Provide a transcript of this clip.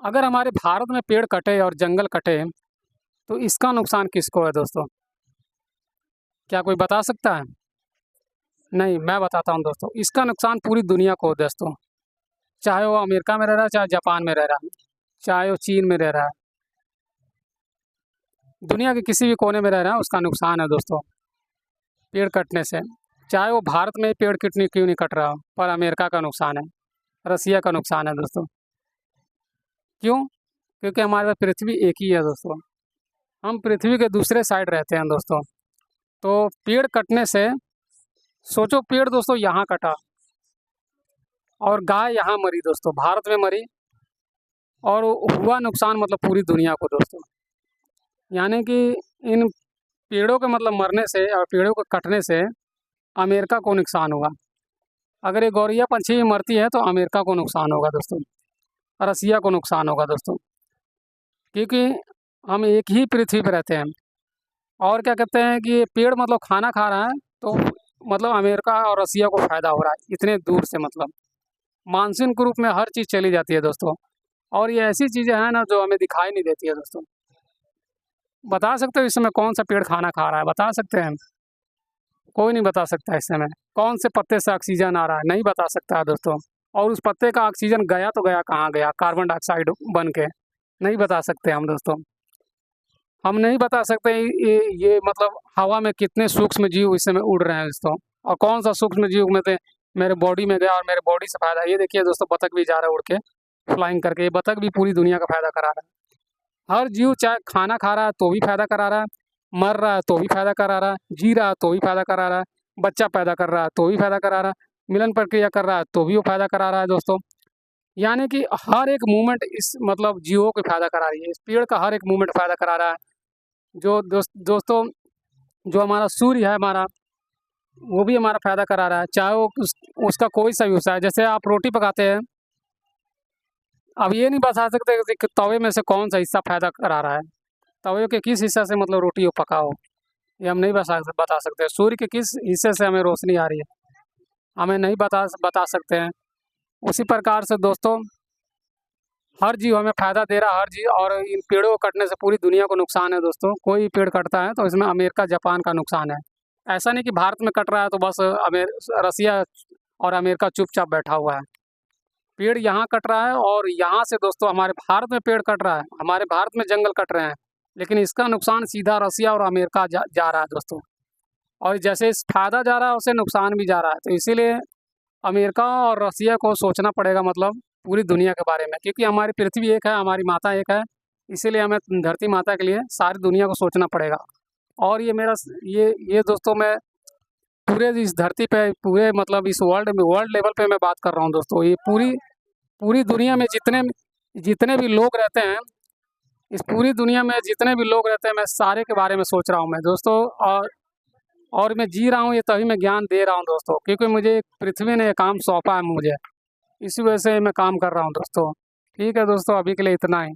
अगर हमारे भारत में पेड़ कटे और जंगल कटे तो इसका नुकसान किसको है दोस्तों? क्या कोई बता सकता है? नहीं, मैं बताता हूँ दोस्तों। इसका नुकसान पूरी दुनिया को है दोस्तों। चाहे वो अमेरिका में रह रहा है, चाहे जापान में रह रहा है, चाहे वो चीन में रह रहा है, दुनिया के किसी भी कोने में रह रहा है, उसका नुकसान है दोस्तों पेड़ कटने से। चाहे वो भारत में पेड़ कितनी क्यों नहीं कट रहा हो, पर अमेरिका का नुकसान है, रसिया का नुकसान है दोस्तों। क्यों? क्योंकि हमारे पास पृथ्वी एक ही है दोस्तों। हम पृथ्वी के दूसरे साइड रहते हैं दोस्तों। तो पेड़ कटने से, सोचो पेड़ दोस्तों यहाँ कटा और गाय यहाँ मरी दोस्तों, भारत में मरी, और हुआ नुकसान मतलब पूरी दुनिया को दोस्तों। यानी कि इन पेड़ों के मतलब मरने से और पेड़ों के कटने से अमेरिका को नुकसान हुआ। अगर ये गौरैया पंछी भी मरती है तो अमेरिका को नुकसान होगा दोस्तों, रसिया को नुकसान होगा दोस्तों। क्योंकि हम एक ही पृथ्वी पर रहते हैं। और क्या कहते हैं कि ये पेड़ मतलब खाना खा रहा है, तो मतलब अमेरिका और रसिया को फ़ायदा हो रहा है इतने दूर से। मतलब मानसून के रूप में हर चीज़ चली जाती है दोस्तों। और ये ऐसी चीज़ें हैं ना जो हमें दिखाई नहीं देती है दोस्तों। बता सकते हो इस समय कौन सा पेड़ खाना खा रहा है? बता सकते हैं? कोई नहीं बता सकता इस समय। कौन से पत्ते से ऑक्सीजन आ रहा है? नहीं बता सकता है दोस्तों। और उस पत्ते का ऑक्सीजन गया तो गया कहाँ गया? कार्बन डाइऑक्साइड बन के। नहीं बता सकते हम दोस्तों। हम नहीं बता सकते ये मतलब हवा में कितने सूक्ष्म जीव इस समय उड़ रहे हैं दोस्तों, और कौन सा सूक्ष्म जीव में से मेरे बॉडी में गया और मेरे बॉडी से फायदा। ये देखिए दोस्तों, बतख भी जा रहा है उड़ के, फ्लाइंग करके। ये बतख भी पूरी दुनिया का फायदा करा रहा है। हर जीव चाहे खाना खा रहा है तो भी फायदा करा रहा है, मर रहा है तो भी फायदा करा रहा है, जी रहा है तो भी फायदा करा रहा है, बच्चा पैदा कर रहा है तो भी फायदा करा रहा है, मिलन प्रक्रिया कर रहा है तो भी वो फायदा करा रहा है दोस्तों। यानी कि हर एक मूवमेंट इस मतलब जीवों को फायदा करा रही है। इस पेड़ का हर एक मूवमेंट फायदा करा रहा है। जो दोस्तों, जो हमारा सूर्य है हमारा, वो भी हमारा फ़ायदा करा रहा है। चाहे वो उसका कोई सा भी हिस्सा है। जैसे आप रोटी पकाते हैं, अब ये नहीं बता सकते कि तवे में से कौन सा हिस्सा फ़ायदा करा रहा है, तवे के किस हिस्से से मतलब रोटी वो पका हो, ये हम नहीं बता सकते। सूर्य के किस हिस्से से हमें रोशनी आ रही है, हमें नहीं बता सकते हैं। उसी प्रकार से दोस्तों, हर जीव हमें फ़ायदा दे रहा है, हर जीव। और इन पेड़ों को कटने से पूरी दुनिया को नुकसान है दोस्तों। कोई पेड़ कटता है तो इसमें अमेरिका जापान का नुकसान है। ऐसा नहीं कि भारत में कट रहा है तो बस रसिया और अमेरिका चुपचाप बैठा हुआ है। पेड़ यहाँ कट रहा है और यहाँ से दोस्तों हमारे भारत में पेड़ कट रहा है, हमारे भारत में जंगल कट रहे हैं, लेकिन इसका नुकसान सीधा रसिया और अमेरिका जा रहा है दोस्तों। और जैसे इस फायदा जा रहा है उसे नुकसान भी जा रहा है। तो इसीलिए अमेरिका और रसिया को सोचना पड़ेगा, मतलब पूरी दुनिया के बारे में। क्योंकि हमारी पृथ्वी एक है, हमारी माता एक है, इसीलिए हमें धरती माता के लिए सारी दुनिया को सोचना पड़ेगा। और ये मेरा ये दोस्तों, मैं पूरे इस धरती पे, पूरे मतलब इस वर्ल्ड लेवल पे मैं बात कर रहा हूँ दोस्तों। ये पूरी पूरी दुनिया में जितने जितने भी लोग रहते हैं, इस पूरी दुनिया में जितने भी लोग रहते हैं, मैं सारे के बारे में सोच रहा हूँ मैं दोस्तों। और मैं जी रहा हूँ ये, तभी मैं ज्ञान दे रहा हूँ दोस्तों, क्योंकि मुझे पृथ्वी ने ये काम सौंपा है मुझे, इसी वजह से मैं काम कर रहा हूँ दोस्तों। ठीक है दोस्तों, अभी के लिए इतना ही।